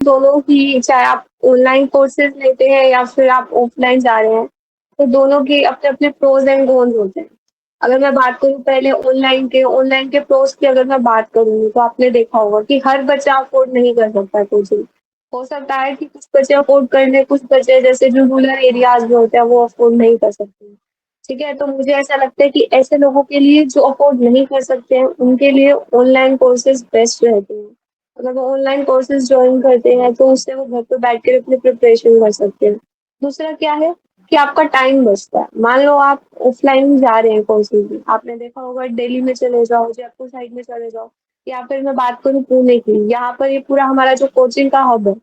दोनों ही, चाहे आप ऑनलाइन कोर्सेज़ लेते हैं या फिर आप ऑफलाइन जा रहे हैं, तो दोनों के अपने-अपने प्रोस एंड कॉन्स होते हैं। अगर मैं बात करूँ पहले ऑनलाइन के प्रोस की अगर मैं बात करूँगी, तो आपने देखा होगा कि हर बच्चा अफ़ोर्ड नहीं कर सकता कोचिंग। हो सकता है कि कुछ बच्चे अफ़ोर्ड कर लें, कुछ बच्चे जैसे जो रूरल एरियाज़ में होते हैं, वो अफ़ोर्ड नहीं कर सकते। ठीक है? तो मुझे ऐसा लगता है कि ऐसे लोगों के लिए जो अफ़ोर्ड नहीं कर सकते हैं, उनके लिए ऑनलाइन कोर्सेज़ बेस्ट रहते हैं। अगर वो ऑनलाइन कोर्सेज़ जॉइन करते हैं, तो उससे वो घर पे बैठ कर अपनी प्रिपरेशन कर सकते हैं। दूसरा क्या है कि आपका टाइम बचता है। मान लो आप ऑफलाइन जा रहे हैं कोचिंग में, आपने देखा होगा दिल्ली में चले जाओ, जयपुर साइड में चले जाओ या फिर मैं बात करूँ पुणे की, यहाँ पर ये पूरा हमारा जो कोचिंग का हब है।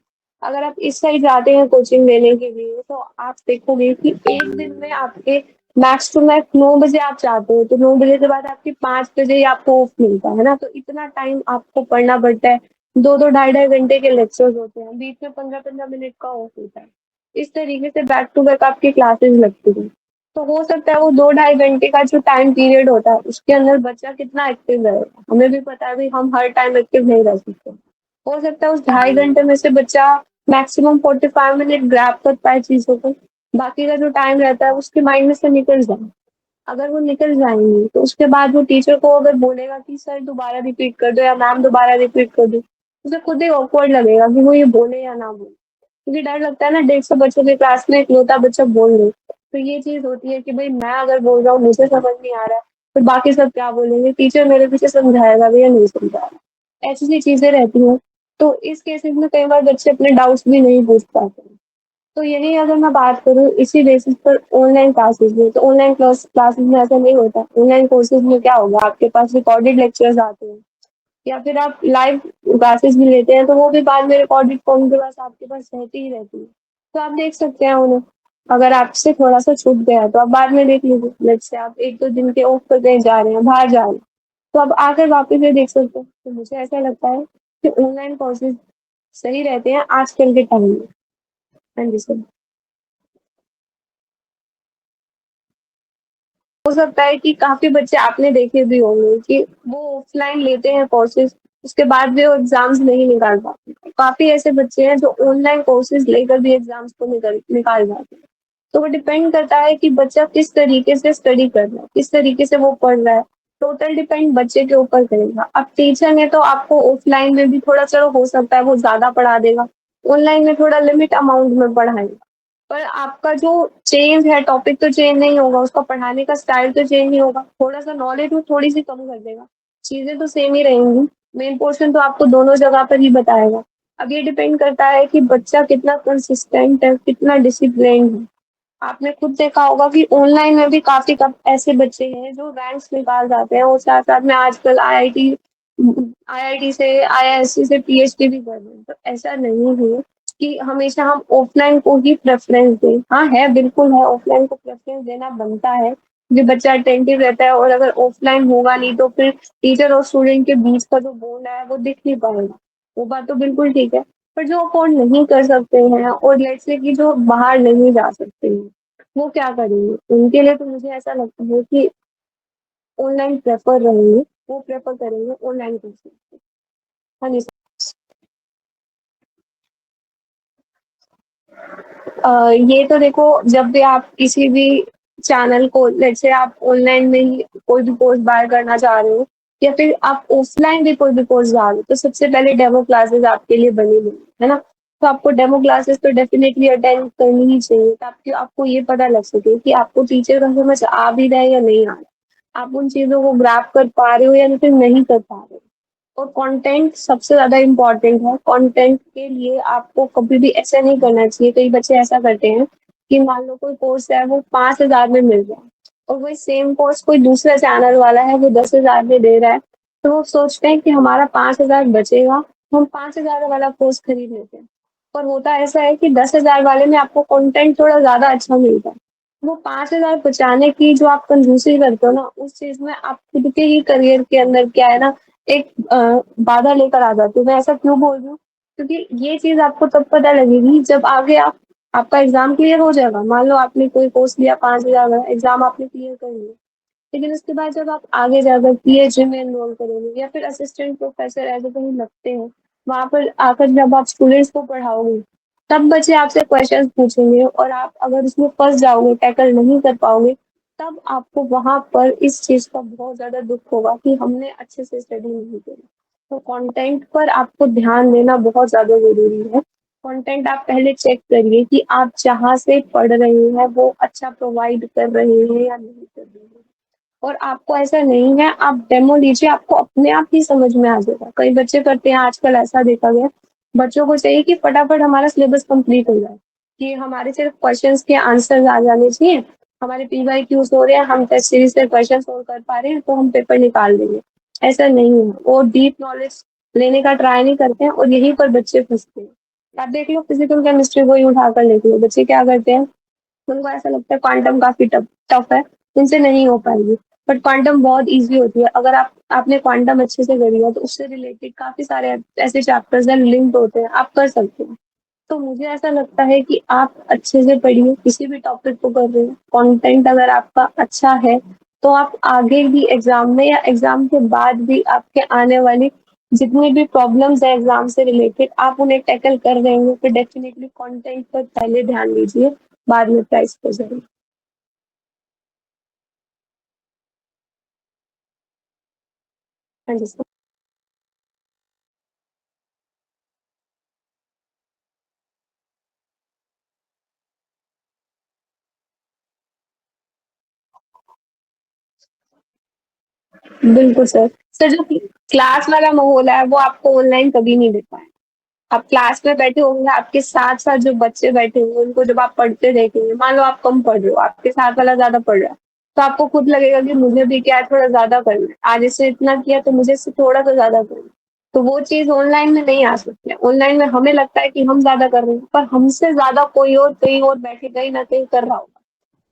अगर आप इस साइड जाते हैं कोचिंग लेने के लिए, तो आप देखोगे कि एक दिन में आपके मैक्स टू मैक्स 9 बजे आप जाते हो, तो 9 बजे के बाद आपके 5 बजे ही आपको ऑफ मिलता है ना? तो इतना टाइम आपको पढ़ना पड़ता है। 2-2 ढाई-ढाई घंटे के लेक्चर्स होते हैं, बीच में 15-15 मिनट का ऑफ होता है। इस तरीके से बैक टू बैक आपकी क्लासेस लगती हैं। तो हो सकता है वो 2 ढाई घंटे का जो टाइम पीरियड होता है, उसके अंदर बच्चा कितना एक्टिव रहेगा। हमें भी पता है भई हम हर टाइम एक्टिव नहीं रह सकते। हो सकता है उस ढाई घंटे में से बच्चा मैक्सिमम 45 मिनट ग्रैब कर पाए चीज़ों को। बाकी का जो टाइम रहता है उसके माइंड में से निकल जाए। अगर वो निकल जाएँगी, तो उसके बाद वो टीचर को अगर बोलेगा कि सर दोबारा रिपीट कर दो या मैम दोबारा रिपीट कर दो, उसे खुद ही ऑकवर्ड लगेगा कि वो ये बोले या ना बोले। क्योंकि डर लगता है ना 150 बच्चों की क्लास में इकलौता बच्चा बोल दे। तो ये चीज़ होती है कि भई मैं अगर बोल रहा हूँ मुझे समझ नहीं आ रहा है, तो बाकी सब क्या बोलेंगे? टीचर मेरे पीछे समझाएगा भी या नहीं समझाएगा? ऐसी-सी चीज़ें रहती हैं। तो इस केसेज़ में कई बार बच्चे अपने डाउट्स भी नहीं पूछ पाते हैं। तो यही अगर मैं बात करूँ इसी बेसिस पर ऑनलाइन क्लासेस में, तो ऑनलाइन क्लासेस में ऐसा नहीं होता। ऑनलाइन कोर्सेज़ में क्या होगा आपके पास रिकॉर्डेड लेक्चर्स आते हैं या फिर आप लाइव क्लासेस भी लेते हैं, तो वो भी बाद में रिकॉर्डेड फॉर्म के पास आपके पास रहती ही रहती है। तो आप देख सकते हैं उन्हें। अगर आपसे थोड़ा-सा छूट गया है, तो आप बाद में देख लीजिए। लेट्स से आप 1-2 दिन के ऑफ पर कहीं जा रहे हैं, बाहर जा रहे हैं, तो आप आकर वापस ये देख सकते हैं। तो मुझे ऐसा लगता है कि ऑनलाइन कोर्सेज़ सही रहते हैं आजकल के टाइम में। हाँ जी, सर। हो सकता है कि काफ़ी बच्चे आपने देखे भी होंगे कि वो ऑफ़लाइन लेते हैं कोर्सेज़, उसके बाद भी वो एग्ज़ाम्स नहीं निकाल पाते। काफ़ी ऐसे बच्चे हैं जो ऑनलाइन कोर्सेज़ लेकर भी एग्ज़ाम्स को निकाल जाते हैं। तो वो डिपेंड करता है कि बच्चा किस तरीके से स्टडी कर रहा है, किस तरीके से वो पढ़ रहा है। टोटल डिपेंड बच्चे के ऊपर करेगा। अब टीचर ने तो आपको ऑफ़लाइन में भी थोड़ा चलो हो सकता है वो ज़्यादा पढ़ा देगा, ऑनलाइन में थोड़ा लिमिट अमाउंट में पढ़ाएगा। पर आपका जो चेंज है टॉपिक तो चेंज नहीं होगा, उसका पढ़ाने का स्टाइल तो चेंज नहीं होगा, थोड़ा-सा नॉलेज वो थोड़ी-सी कम कर देगा, चीज़ें तो सेम ही रहेंगी, मेन पोर्शन तो आपको दोनों जगह पर ही बताएगा। अब ये डिपेंड करता है कि बच्चा कितना कंसिस्टेंट है, कितना डिसिप्लिन्ड है। आपने खुद देखा होगा कि ऑनलाइन में भी काफ़ी कम ऐसे बच्चे हैं जो रैंक्स निकाल जाते हैं और साथ-साथ में आजकल आईआईटी से आईआईएससी से पीएचडी भी कर रहे हैं। तो ऐसा नहीं है कि हमेशा हम ऑफलाइन को ही प्रेफ़रेंस दें। हाँ, है बिल्कुल है ऑफलाइन को प्रेफ़रेंस देना बनता है, क्योंकि बच्चा अटेंटिव रहता है और अगर ऑफलाइन होगा नहीं तो फिर टीचर और स्टूडेंट के बीच का जो बॉन्ड है वो दिख नहीं पाएगा। वो बात तो बिल्कुल ठीक है। पर जो अफ़ोर्ड नहीं कर सकते हैं और लेट्स से कि जो बाहर नहीं जा सकते हैं, वो क्या करेंगे? उनके लिए तो मुझे ऐसा लगता है कि ऑनलाइन प्रेफ़र रहेंगे, वो प्रेफ़र करेंगे ऑनलाइन कोचिंग। हाँ जी। ये तो देखो जब भी आप किसी भी चैनल को लेट्स से आप ऑनलाइन में ही कोई भी कोर्स बाय करना चाह रहे हो या फिर आप ऑफलाइन भी कोई भी कोर्स जा रहे हो, तो सबसे पहले डेमो क्लासेस आपके लिए बनी हुई है ना? तो आपको डेमो क्लासेस तो डेफिनिटली अटेंड करनी ही चाहिए ताकि आपको ये पता लग सके कि आपको टीचर का समझ आ भी रहा है या नहीं आ रहा। आप उन चीज़ों को ग्रैब कर पा रहे हो या फिर नहीं कर पा रहे हो। और कंटेंट सबसे ज़्यादा इम्पोर्टेंट है। कंटेंट के लिए आपको कभी भी ऐसा नहीं करना चाहिए। कई बच्चे ऐसा करते हैं कि मान लो कोई कोर्स है वो 5,000 में मिल रहा है और वही सेम कोर्स कोई दूसरा चैनल वाला है वो 10,000 में दे रहा है। तो वो सोचते हैं कि हमारा 5,000 बचेगा, हम 5,000 वाला कोर्स खरीद लेते हैं। पर होता ऐसा है कि 10,000 वाले में आपको कंटेंट थोड़ा ज़्यादा अच्छा मिलता है। वो 5,000 बचाने की जो आप कंजूसी करते हो ना, उस चीज़ में आप खुद के ही करियर के अंदर क्या है ना एक बाधा लेकर आ जाती हूँ। मैं ऐसा क्यों बोल रही हूँ? क्योंकि ये चीज़ आपको तब पता लगेगी जब आगे आप आपका एग्ज़ाम क्लियर हो जाएगा। मान लो आपने कोई कोर्स लिया 5,000 का, एग्ज़ाम आपने क्लियर कर लिया। लेकिन उसके बाद जब आप आगे जाकर पीएचडी में एनरोल करोगे या फिर असिस्टेंट प्रोफ़ेसर ऐसे कहीं लगते हो, वहाँ पर आकर जब आप स्टूडेंट्स को पढ़ाओगे, तब बच्चे आपसे क्वेश्चंस पूछेंगे और आप अगर उसमें फँस जाओगे, टैकल नहीं कर पाओगे, तब आपको वहाँ पर इस चीज़ का बहुत ज़्यादा दुःख होगा कि हमने अच्छे से स्टडी नहीं करी। तो कंटेंट पर आपको ध्यान देना बहुत ज़्यादा ज़रूरी है। कंटेंट आप पहले चेक करिए कि आप जहाँ से पढ़ रहे हैं, वो अच्छा प्रोवाइड कर रहे हैं या नहीं कर रहे हैं। और आपको ऐसा नहीं है, आप डेमो लीजिए, आपको अपने आप ही समझ में आ जाएगा। कई बच्चे करते हैं, आजकल ऐसा देखा गया है, बच्चों को चाहिए कि फटाफट हमारा सिलेबस कंप्लीट हो जाए, कि हमारे सिर्फ क्वेश्चंस के आंसर्स आ जाने चाहिए, हमारे पीवाईक्यूज हो रहे हैं, हम टेस्ट सीरीज से क्वेश्चन सोल्व कर पा रहे हैं, तो हम पेपर निकाल देंगे। ऐसा नहीं है, वो डीप नॉलेज लेने का ट्राई नहीं करते हैं और यहीं पर बच्चे फंसते हैं। आप देख लो, फिजिकल केमिस्ट्री को ही उठाकर देख लो, बच्चे क्या करते हैं, उनको ऐसा लगता है क्वांटम काफी टफ टफ है, इनसे नहीं हो पाएगी। बट क्वांटम बहुत ईजी होती है, अगर आपने क्वांटम अच्छे से करी है तो उससे रिलेटेड काफी सारे ऐसे चैप्टर्स हैं, लिंक्ड होते हैं, आप कर सकते हो। तो मुझे ऐसा लगता है कि आप अच्छे से पढ़िए, किसी भी टॉपिक को कर रहे हो, कंटेंट अगर आपका अच्छा है, तो आप आगे भी एग्जाम में या एग्जाम के बाद भी आपके आने वाली जितनी भी प्रॉब्लम्स है एग्जाम से रिलेटेड, आप उन्हें टैकल कर रहे होंगे, तो डेफिनेटली कंटेंट पर पहले ध्यान दीजिए, बाद में प्राइस पे ज़रूर। हाँ जी सर। बिल्कुल सर। सर जो क्लास वाला माहौल है वो आपको ऑनलाइन कभी नहीं दे पाएँ। आप क्लास में बैठे होंगे, आपके साथ-साथ जो बच्चे बैठे होंगे, उनको जब आप पढ़ते देखेंगे, मान लो आप कम पढ़ रहे हो, आपके साथ वाला ज़्यादा पढ़ रहा है, तो आपको खुद लगेगा कि मुझे भी क्या है, थोड़ा ज़्यादा करना है। आज इसने इतना किया तो मुझे इससे थोड़ा तो ज़्यादा करना है। तो वो चीज़ ऑनलाइन में नहीं आ सकती है। ऑनलाइन में हमें लगता है कि हम ज़्यादा कर रहे हैं, पर हमसे ज़्यादा कोई और कहीं और बैठे कहीं न कहीं कर रहा होगा।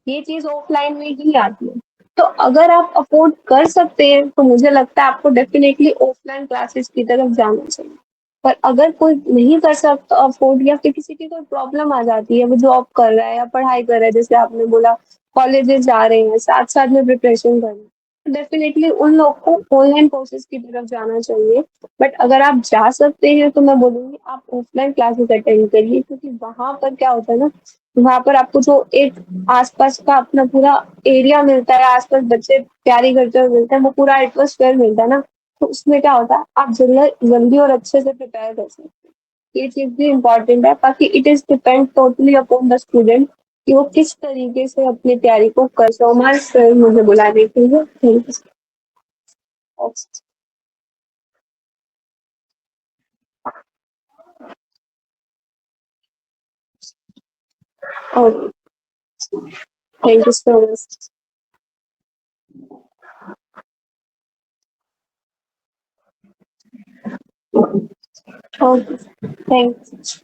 ये चीज़ ऑफलाइन में ही आती है। तो अगर आप अफ़ोर्ड कर सकते हैं, तो मुझे लगता है आपको डेफ़िनेटली ऑफलाइन क्लासेस की तरफ जाना चाहिए। पर अगर कोई नहीं कर सकता अफ़ोर्ड या फिर किसी की कोई प्रॉब्लम आ जाती है, वो जॉब कर रहा है या पढ़ाई कर रहा है, जैसे आपने बोला कॉलेजेस जा रहे हैं, साथ-साथ में प्रिपरेशन कर रहे हैं, डेफ़िनेटली उन लोग को ऑनलाइन कोर्सेज़ की तरफ जाना चाहिए। बट अगर आप जा सकते हैं, तो मैं बोलूँगी आप ऑफलाइन क्लासेस अटेंड करिए, क्योंकि वहाँ पर क्या होता है ना, वहाँ पर आपको जो एक आस-पास का अपना पूरा एरिया मिलता है, आस-पास बच्चे तैयारी करते हुए मिलते हैं, वो पूरा एटमॉस्फेयर मिलता है ना, तो उसमें क्या होता है, आप जल्दी और अच्छे से प्रिपेयर कर सकते हैं। ये चीज़ भी इम्पोर्टेंट है, बाकी it is depend totally upon the student कि वो किस तरीके से अपनी तैयारी को कर सो मच मुझे बुलाने के लिए thank you. Okay, thank you so much. Okay, thanks.